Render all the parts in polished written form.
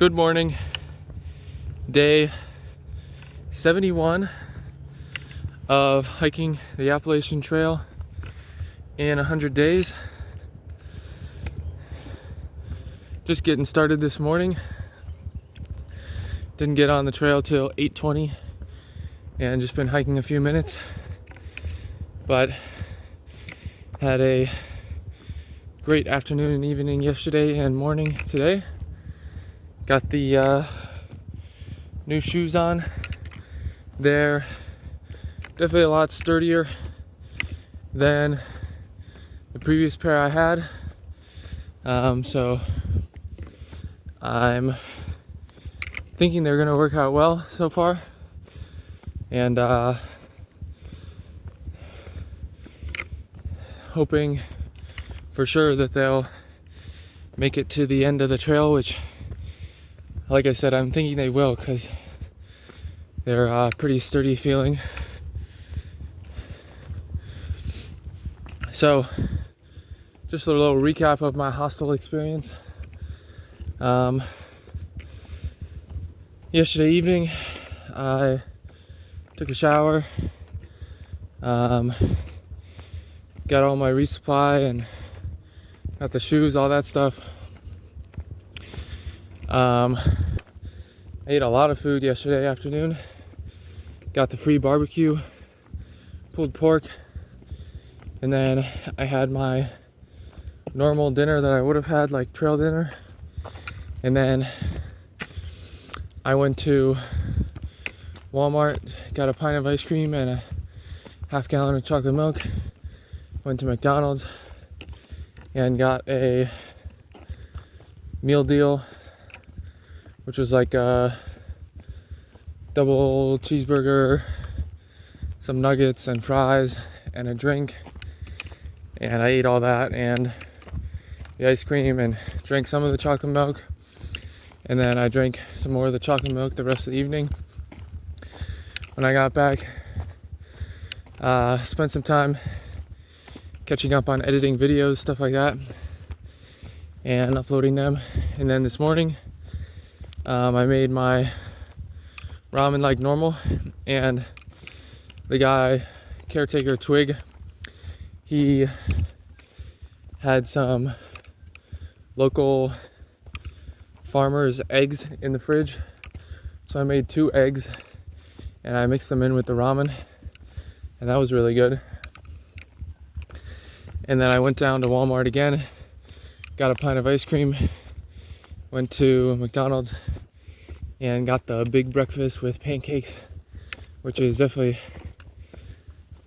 Good morning. Day 71 of hiking the Appalachian Trail in 100 days. Just getting started this morning. Didn't get on the trail till 8:20 and just been hiking a few minutes. But had a great afternoon and evening yesterday and morning today. Got the new shoes on. They're definitely a lot sturdier than the previous pair I had. So I'm thinking they're gonna work out well so far. And hoping for sure that they'll make it to the end of the trail, which, like I said, I'm thinking they will, because they're pretty sturdy feeling. So, just a little recap of my hostel experience. Yesterday evening, I took a shower, got all my resupply and got the shoes, all that stuff. I ate a lot of food yesterday afternoon. Got the free barbecue, pulled pork, and then I had my normal dinner that I would have had, like trail dinner. And then I went to Walmart, got a pint of ice cream and a half gallon of chocolate milk. Went to McDonald's and got a meal deal, which was like a double cheeseburger, some nuggets and fries and a drink. And I ate all that and the ice cream and drank some of the chocolate milk. And then I drank some more of the chocolate milk the rest of the evening. When I got back, spent some time catching up on editing videos, stuff like that, and uploading them. And then this morning, I made my ramen like normal, and the guy, caretaker Twig, he had some local farmers' eggs in the fridge. So I made 2 eggs and I mixed them in with the ramen, and that was really good. And then I went down to Walmart again, got a pint of ice cream, went to McDonald's and got the big breakfast with pancakes, which is definitely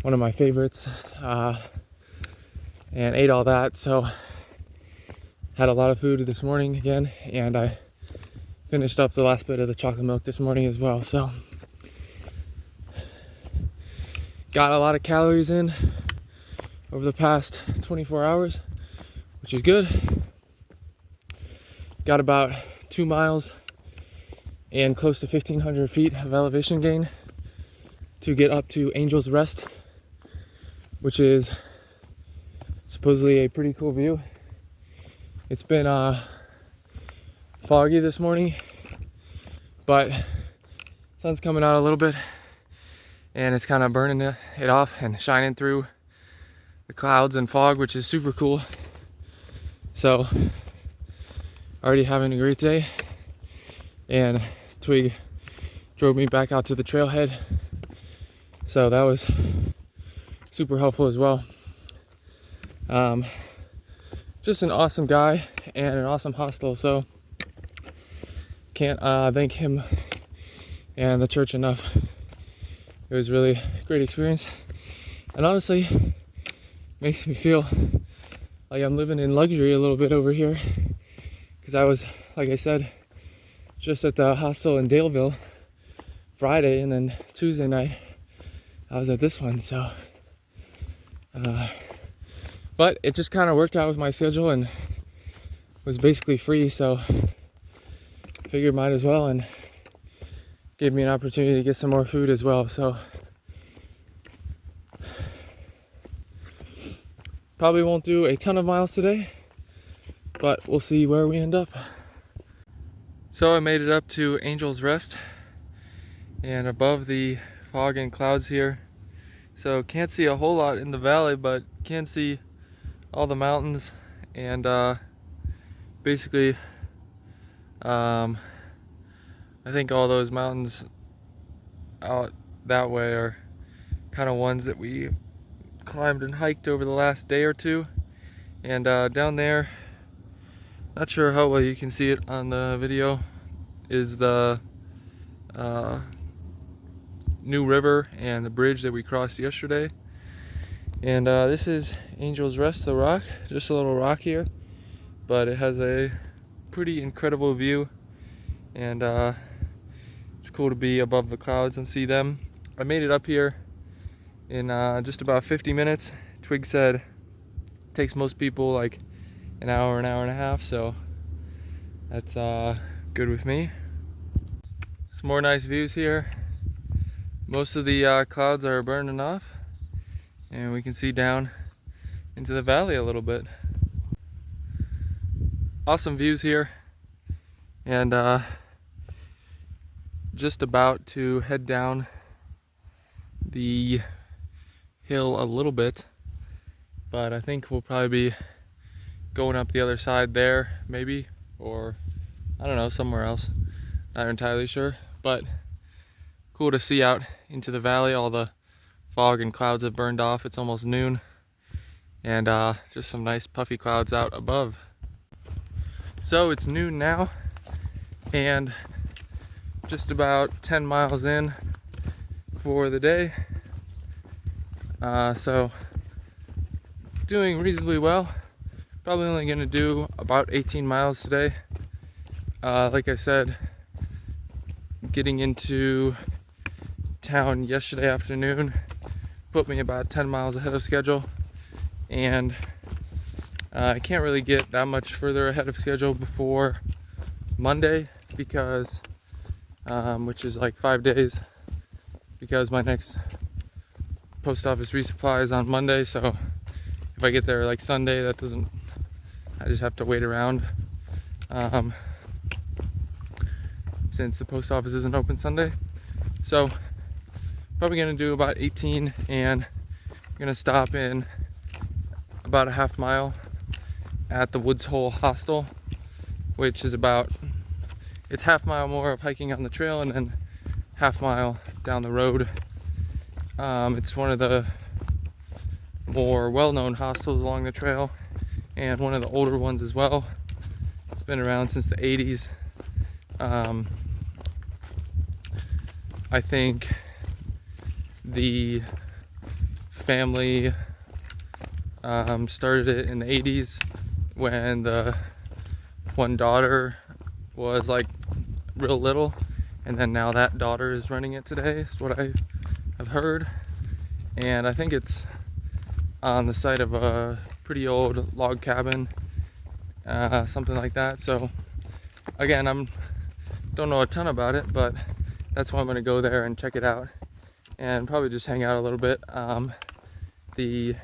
one of my favorites, and ate all that. So had a lot of food this morning again, and I finished up the last bit of the chocolate milk this morning as well. So got a lot of calories in over the past 24 hours, which is good. Got about 2 miles and close to 1,500 feet of elevation gain to get up to Angel's Rest, which is supposedly a pretty cool view. It's been foggy this morning, but sun's coming out a little bit and it's kind of burning it off and shining through the clouds and fog, which is super cool. So already having a great day, and Twig drove me back out to the trailhead, so that was super helpful as well. Just an awesome guy and an awesome hostel, so can't thank him and the church enough. It was really a great experience, and honestly makes me feel like I'm living in luxury a little bit over here, because I was, like I said, just at the hostel in Daleville Friday, and then Tuesday night I was at this one. So but it just kind of worked out with my schedule and was basically free, so figured might as well, and gave me an opportunity to get some more food as well. So probably won't do a ton of miles today, but we'll see where we end up. So I made it up to Angel's Rest, and above the fog and clouds here. So can't see a whole lot in the valley, but can see all the mountains, and basically I think all those mountains out that way are kind of ones that we climbed and hiked over the last day or two. And down there, not sure how well you can see it on the video, is the New River and the bridge that we crossed yesterday. And this is Angel's Rest, the rock, just a little rock here, but it has a pretty incredible view, and it's cool to be above the clouds and see them. I made it up here in just about 50 minutes. Twig said it takes most people like an hour and a half, so that's good with me. Some more nice views here. Most of the clouds are burning off, and we can see down into the valley a little bit. Awesome views here, and just about to head down the hill a little bit, but I think we'll probably be going up the other side there, maybe, or I don't know, somewhere else. Not entirely sure, but cool to see out into the valley. All the fog and clouds have burned off. It's almost noon, and just some nice puffy clouds out above. So it's noon now, and just about 10 miles in for the day. So doing reasonably well. Probably only gonna do about 18 miles today. Like I said, getting into town yesterday afternoon put me about 10 miles ahead of schedule, and I can't really get that much further ahead of schedule before Monday, because which is like 5 days, because my next post office resupply is on Monday. So if I get there like Sunday, that doesn't, I just have to wait around since the post office isn't open Sunday. So probably gonna do about 18, and I'm gonna stop in about a half mile at the Woods Hole Hostel, which is about, it's half mile more of hiking on the trail and then half mile down the road. It's one of the more well-known hostels along the trail, and one of the older ones as well. It's been around since the 80s. I think the family started it in the 80s when the one daughter was like real little, and then now that daughter is running it today, is what I have heard. And I think it's on the site of a pretty old log cabin, something like that. So again, don't know a ton about it, but that's why I'm gonna go there and check it out and probably just hang out a little bit. The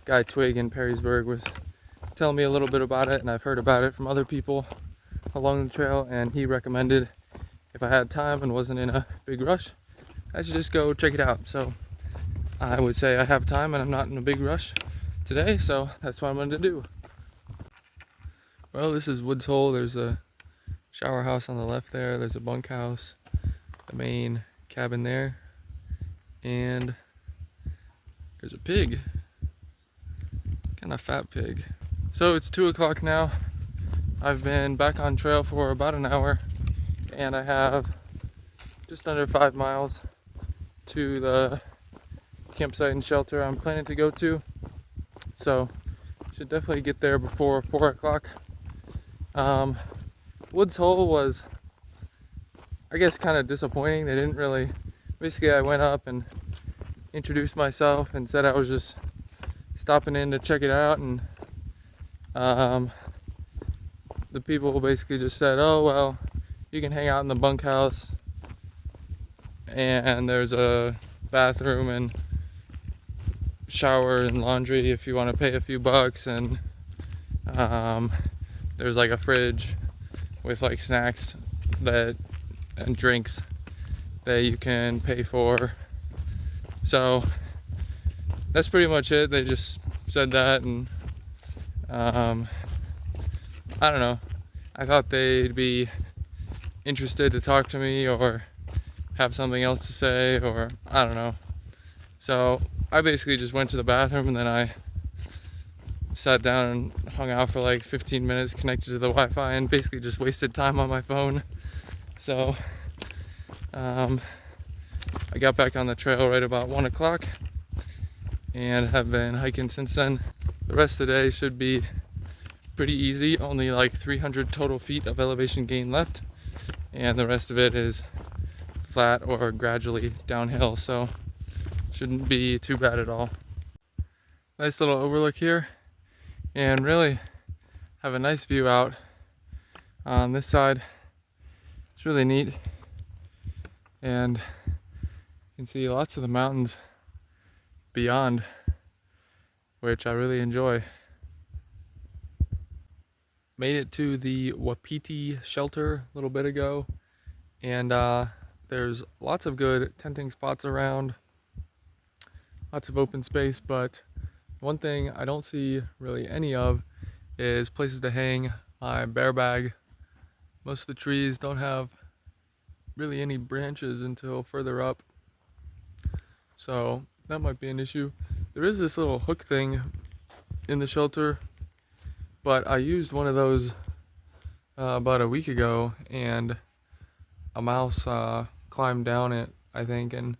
guy Twig in Perrysburg was telling me a little bit about it, and I've heard about it from other people along the trail, and he recommended if I had time and wasn't in a big rush, I should just go check it out. So I would say I have time and I'm not in a big rush today, so that's what I'm going to do. Well, this is Woods Hole. There's a shower house on the left there. There's a bunkhouse, the main cabin there, and there's a pig, kind of fat pig. So it's 2 o'clock now. I've been back on trail for about an hour, and I have just under 5 miles to the campsite and shelter I'm planning to go to. So should definitely get there before 4 o'clock. Woods Hole was, I guess, kind of disappointing. They didn't really, basically I went up and introduced myself and said I was just stopping in to check it out, and the people basically just said, oh well, you can hang out in the bunkhouse and there's a bathroom and shower and laundry if you want to pay a few bucks, and there's like a fridge with like snacks that and drinks that you can pay for. So that's pretty much it. They just said that, and I don't know. I thought they'd be interested to talk to me or have something else to say, or I don't know. So I basically just went to the bathroom, and then I sat down and hung out for like 15 minutes connected to the Wi-Fi, and basically just wasted time on my phone. So I got back on the trail right about 1 o'clock and have been hiking since then. The rest of the day should be pretty easy, only like 300 total feet of elevation gain left, and the rest of it is flat or gradually downhill, so shouldn't be too bad at all. Nice little overlook here, and really have a nice view out on this side. It's really neat, and you can see lots of the mountains beyond, which I really enjoy. Made it to the Wapiti shelter a little bit ago, and there's lots of good tenting spots around, lots of open space, but one thing I don't see really any of is places to hang my bear bag. Most of the trees don't have really any branches until further up, so that might be an issue. There is this little hook thing in the shelter, but I used one of those about a week ago, and a mouse climbed down it, I think, and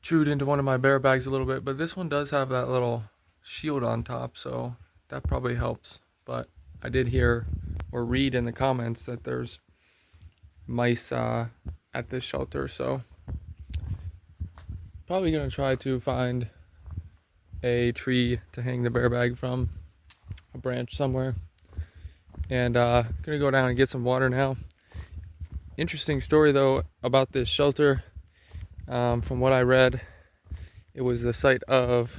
chewed into one of my bear bags a little bit. But this one does have that little shield on top, so that probably helps. But I did hear or read in the comments that there's mice at this shelter, so probably gonna try to find a tree to hang the bear bag from, a branch somewhere, and gonna go down and get some water now. Interesting story though about this shelter. From what I read, it was the site of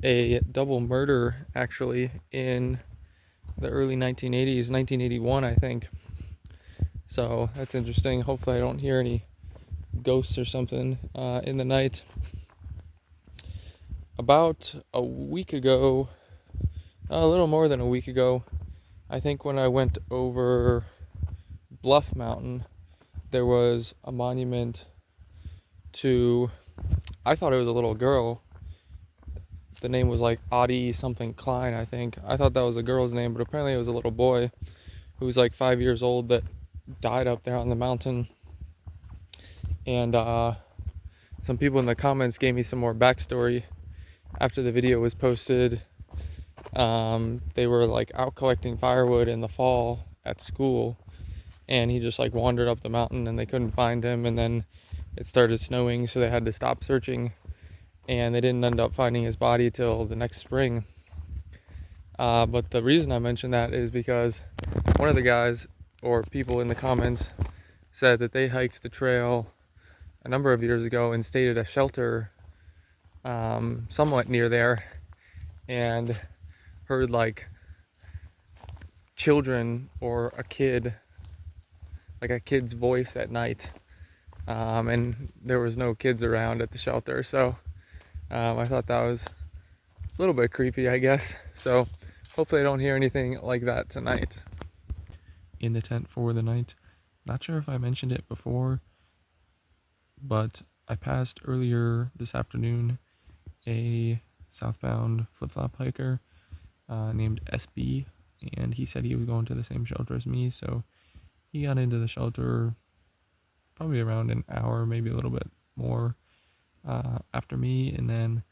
a double murder actually in the early 1980s, 1981 I think. So that's interesting. Hopefully I don't hear any ghosts or something in the night. About a week ago, a little more than a week ago, I think, when I went over Bluff Mountain, there was a monument to, I thought it was a little girl. The name was like Audie something Klein, I think. I thought that was a girl's name, but apparently it was a little boy who was like 5 years old that died up there on the mountain. And some people in the comments gave me some more backstory after the video was posted. They were like out collecting firewood in the fall at school, and he just like wandered up the mountain and they couldn't find him, and then it started snowing, so they had to stop searching, and they didn't end up finding his body till the next spring. But the reason I mentioned that is because one of the guys or people in the comments said that they hiked the trail a number of years ago and stayed at a shelter somewhat near there, and heard like children or a kid, like a kid's voice at night, and there was no kids around at the shelter, so I thought that was a little bit creepy, I guess. So hopefully I don't hear anything like that tonight. In the tent for the night, not sure if I mentioned it before, but I passed earlier this afternoon a southbound flip-flop hiker named SB, and he said he was going to the same shelter as me, so he got into the shelter probably around an hour, maybe a little bit more after me, and then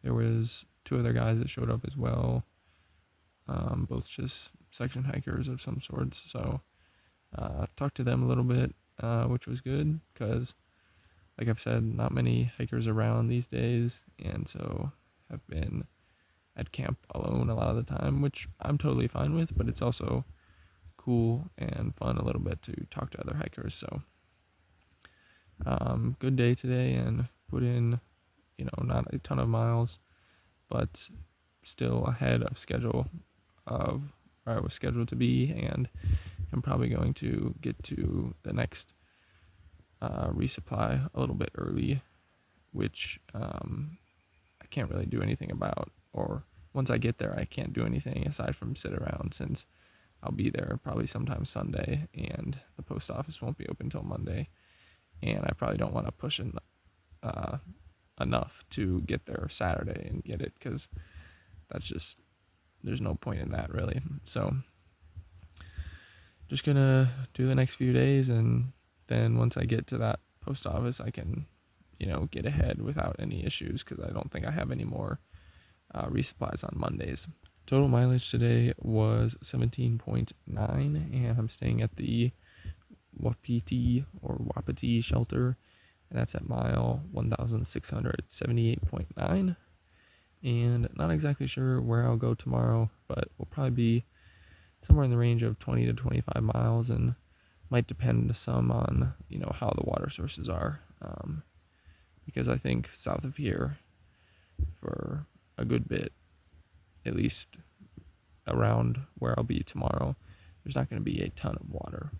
there was two other guys that showed up as well, both just section hikers of some sorts. So talked to them a little bit, which was good because, like I've said, not many hikers around these days, and so have been at camp alone a lot of the time, which I'm totally fine with, but it's also cool and fun a little bit to talk to other hikers. So good day today, and put in, not a ton of miles, but still ahead of schedule of I was scheduled to be, and I'm probably going to get to the next resupply a little bit early, which I can't really do anything about. Or once I get there, I can't do anything aside from sit around, since I'll be there probably sometime Sunday, and the post office won't be open till Monday, and I probably don't want to push enough to get there Saturday and get it, because that's just, there's no point in that really. So just gonna do the next few days, and then once I get to that post office, I can, get ahead without any issues, because I don't think I have any more resupplies on Mondays. Total mileage today was 17.9, and I'm staying at the Wapiti shelter, and that's at mile 1678.9. And not exactly sure where I'll go tomorrow, but we'll probably be somewhere in the range of 20 to 25 miles, and might depend some on how the water sources are, because I think south of here for a good bit, at least around where I'll be tomorrow, there's not going to be a ton of water.